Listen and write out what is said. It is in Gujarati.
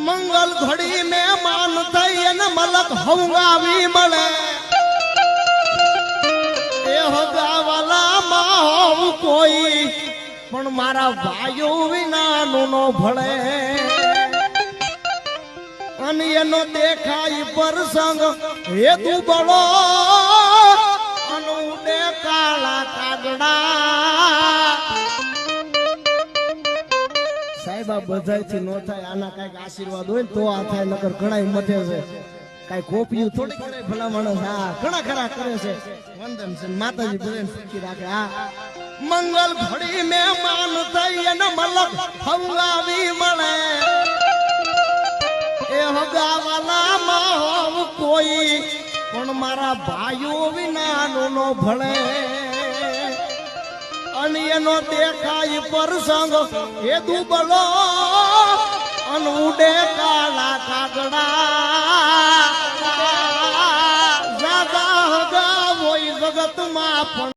મંગલ ઘડી મેં માન થઈ અને મલક હંગાવી મળે એ હગાવાલા માં હોવ કોઈ પણ મારા ભાઈઓ વિનાનું નો ભળે અને એનો દેખાય પ્રસંગ હેતુ બળો અનુડે કાળા કાગડા સાહેબ આ બધાયથી નો થાય આના કઈક આશીર્વાદ હોય ને તો આ થાય નકર ઘણા મથે છે કઈ કોપિયું થોડી કરે ભલા માણસ હા ઘણા ખરા કરે છે વંદન છે માતાજી બધાને સુખી રાખે હા મંગલ ઘડી મેં માન થઈ અને મલક હંગાવી મળે એ હગાવાલા માં હોવ કોઈ પણ મારા ભાઈઓ વિનાનું નો ભળે અને એનો દેખાય પ્રસંગ એ દુબળો અને ઉડે કાળા કાગડા જાગા હગા હોય જગતમાં પણ